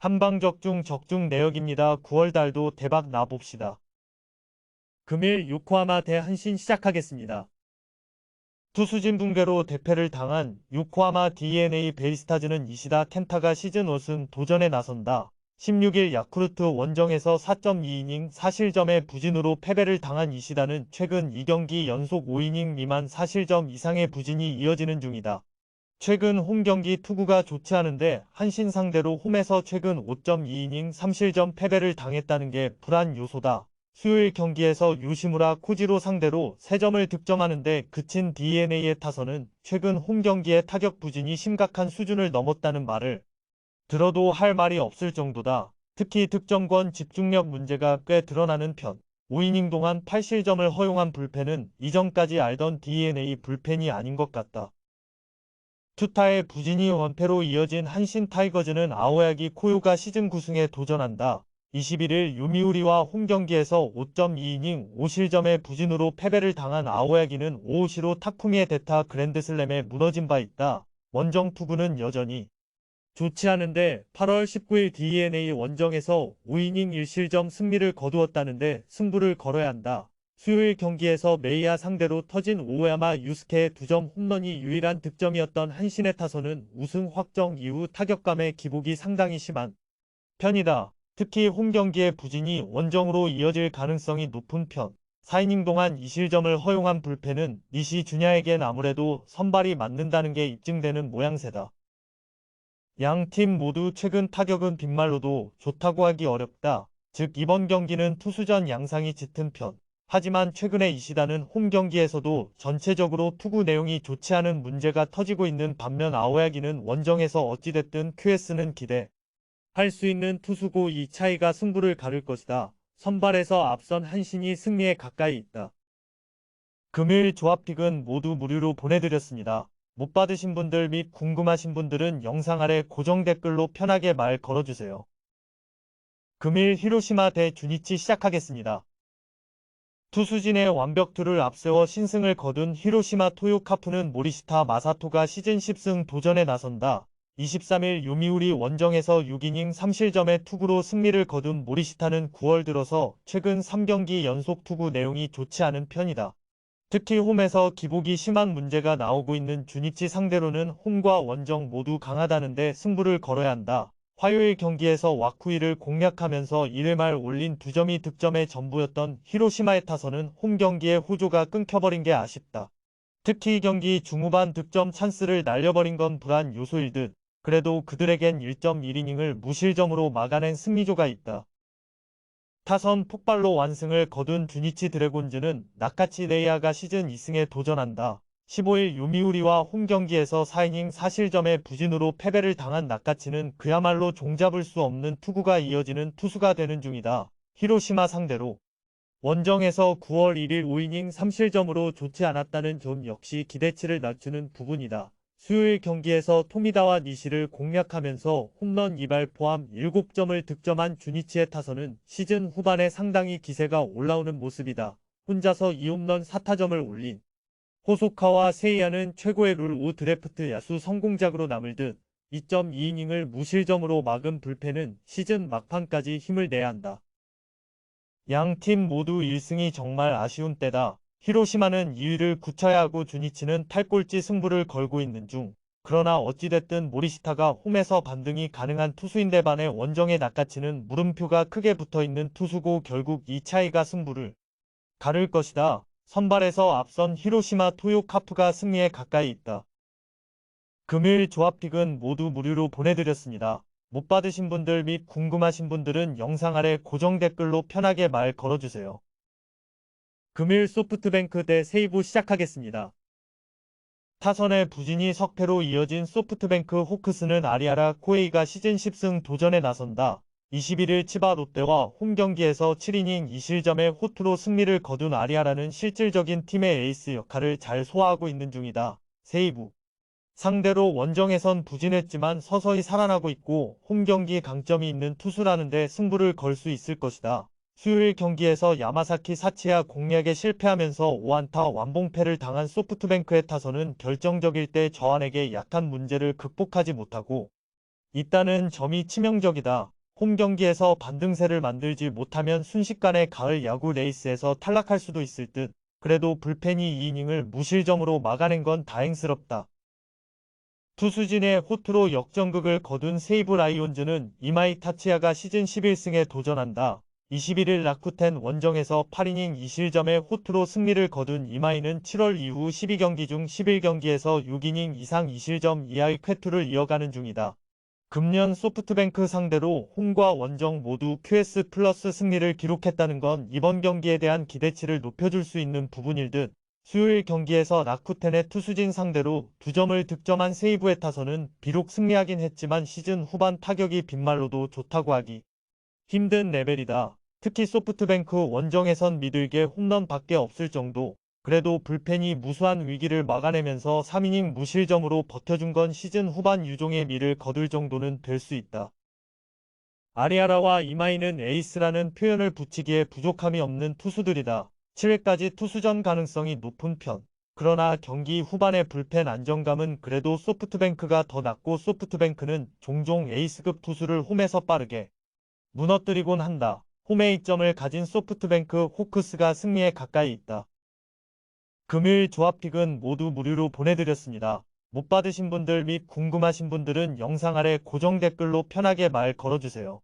한방적중 적중 내역입니다. 9월달도 대박 나봅시다. 금일 요코하마 대 한신 시작하겠습니다. 투수진 붕괴로 대패를 당한 요코하마 DNA 베이스타즈는 이시다 켄타가 시즌 우승 도전에 나선다. 16일 야쿠르트 원정에서 4.2이닝 4실점의 부진으로 패배를 당한 이시다는 최근 2경기 연속 5이닝 미만 4실점 이상의 부진이 이어지는 중이다. 최근 홈 경기 투구가 좋지 않은데 한신 상대로 홈에서 최근 5.2이닝 3실점 패배를 당했다는 게 불안 요소다. 수요일 경기에서 요시무라 코지로 상대로 3점을 득점하는데 그친 DeNA의 타선은 최근 홈 경기의 타격 부진이 심각한 수준을 넘었다는 말을 들어도 할 말이 없을 정도다. 특히 득점권 집중력 문제가 꽤 드러나는 편. 5이닝 동안 8실점을 허용한 불펜은 이전까지 알던 DNA 불펜이 아닌 것 같다. 투타의 부진이 원패로 이어진 한신 타이거즈는 아오야기 코요가 시즌 9승에 도전한다. 21일 요미우리와 홈경기에서 5.2이닝 5실점의 부진으로 패배를 당한 아오야기는 오오시로 타쿠미의 대타 그랜드슬램에 무너진 바 있다. 원정 투구는 여전히 좋지 않은데 8월 19일 DNA 원정에서 5이닝 1실점 승리를 거두었다는데 승부를 걸어야 한다. 수요일 경기에서 메이야 상대로 터진 오야마 유스케의 2점 홈런이 유일한 득점이었던 한신의 타선은 우승 확정 이후 타격감의 기복이 상당히 심한 편이다. 특히 홈 경기의 부진이 원정으로 이어질 가능성이 높은 편. 4이닝 동안 2실점을 허용한 불펜은 니시 주냐에겐 아무래도 선발이 맞는다는 게 입증되는 모양새다. 양 팀 모두 최근 타격은 빈말로도 좋다고 하기 어렵다. 즉 이번 경기는 투수전 양상이 짙은 편. 하지만 최근에 이시다는 홈 경기에서도 전체적으로 투구 내용이 좋지 않은 문제가 터지고 있는 반면 아오야기는 원정에서 어찌됐든 QS는 기대 할 수 있는 투수고 이 차이가 승부를 가를 것이다. 선발에서 앞선 한신이 승리에 가까이 있다. 금일 조합픽은 모두 무료로 보내드렸습니다. 못 받으신 분들 및 궁금하신 분들은 영상 아래 고정 댓글로 편하게 말 걸어주세요. 금일 히로시마 대 주니치 시작하겠습니다. 투수진의 완벽투를 앞세워 신승을 거둔 히로시마 토요카프는 모리시타 마사토가 시즌 10승 도전에 나선다. 23일 요미우리 원정에서 6이닝 3실점의 투구로 승리를 거둔 모리시타는 9월 들어서 최근 3경기 연속 투구 내용이 좋지 않은 편이다. 특히 홈에서 기복이 심한 문제가 나오고 있는 주니치 상대로는 홈과 원정 모두 강하다는데 승부를 걸어야 한다. 화요일 경기에서 와쿠이를 공략하면서 1회 말 올린 2점이 득점의 전부였던 히로시마의 타선은 홈 경기의 호조가 끊겨버린 게 아쉽다. 특히 경기 중후반 득점 찬스를 날려버린 건 불안 요소일 듯. 그래도 그들에겐 1.1이닝을 무실점으로 막아낸 승리조가 있다. 타선 폭발로 완승을 거둔 주니치 드래곤즈는 나카치 레이아가 시즌 2승에 도전한다. 15일 요미우리와 홈 경기에서 4이닝 4실점의 부진으로 패배를 당한 나카치는 그야말로 종잡을 수 없는 투구가 이어지는 투수가 되는 중이다. 히로시마 상대로 원정에서 9월 1일 5이닝 3실점으로 좋지 않았다는 점 역시 기대치를 낮추는 부분이다. 수요일 경기에서 토미다와 니시를 공략하면서 홈런 2발 포함 7점을 득점한 주니치의 타선은 시즌 후반에 상당히 기세가 올라오는 모습이다. 혼자서 2홈런 4타점을 올린 호소카와 세이야는 최고의 룰 5 드래프트 야수 성공작으로 남을 듯 2.2이닝을 무실점으로 막은 불펜은 시즌 막판까지 힘을 내야 한다. 양 팀 모두 1승이 정말 아쉬운 때다. 히로시마는 2위를 굳혀야 하고 주니치는 탈꼴찌 승부를 걸고 있는 중. 그러나 어찌됐든 모리시타가 홈에서 반등이 가능한 투수인데 반해 원정의 나카치는 물음표가 크게 붙어있는 투수고 결국 이 차이가 승부를 가를 것이다. 선발에서 앞선 히로시마 토요카프가 승리에 가까이 있다. 금일 조합픽은 모두 무료로 보내드렸습니다. 못 받으신 분들 및 궁금하신 분들은 영상 아래 고정 댓글로 편하게 말 걸어주세요. 금일 소프트뱅크 대 세이브 시작하겠습니다. 타선의 부진이 석패로 이어진 소프트뱅크 호크스는 아리아라 코에이가 시즌 10승 도전에 나선다. 21일 치바 롯데와 홈 경기에서 7이닝 2실점의 호투로 승리를 거둔 아리아라는 실질적인 팀의 에이스 역할을 잘 소화하고 있는 중이다. 세이브 상대로 원정에선 부진했지만 서서히 살아나고 있고 홈 경기 강점이 있는 투수라는데 승부를 걸 수 있을 것이다. 수요일 경기에서 야마사키 사치야 공략에 실패하면서 5안타 완봉패를 당한 소프트뱅크의 타선은 결정적일 때 저안에게 약한 문제를 극복하지 못하고 있다는 점이 치명적이다. 홈 경기에서 반등세를 만들지 못하면 순식간에 가을 야구 레이스에서 탈락할 수도 있을 듯. 그래도 불펜이 이 이닝을 무실점으로 막아낸 건 다행스럽다. 투수진의 호투로 역전극을 거둔 세이브 라이온즈는 이마이 타치야가 시즌 11승에 도전한다. 21일 라쿠텐 원정에서 8이닝 2실점의 호투로 승리를 거둔 이마이는 7월 이후 12경기 중 11경기에서 6이닝 이상 2실점 이하의 쾌투를 이어가는 중이다. 금년 소프트뱅크 상대로 홈과 원정 모두 QS 플러스 승리를 기록했다는 건 이번 경기에 대한 기대치를 높여줄 수 있는 부분일 듯. 수요일 경기에서 라쿠텐의 투수진 상대로 2점을 득점한 세이브에 타서는 비록 승리하긴 했지만 시즌 후반 타격이 빈말로도 좋다고 하기 힘든 레벨이다. 특히 소프트뱅크 원정에선 믿을게 홈런밖에 없을 정도. 그래도 불펜이 무수한 위기를 막아내면서 3이닝 무실점으로 버텨준 건 시즌 후반 유종의 미를 거둘 정도는 될 수 있다. 아리아라와 이마이는 에이스라는 표현을 붙이기에 부족함이 없는 투수들이다. 7회까지 투수전 가능성이 높은 편. 그러나 경기 후반의 불펜 안정감은 그래도 소프트뱅크가 더 낮고 소프트뱅크는 종종 에이스급 투수를 홈에서 빠르게 무너뜨리곤 한다. 홈에 이점을 가진 소프트뱅크 호크스가 승리에 가까이 있다. 금요일 조합픽은 모두 무료로 보내드렸습니다. 못 받으신 분들 및 궁금하신 분들은 영상 아래 고정 댓글로 편하게 말 걸어주세요.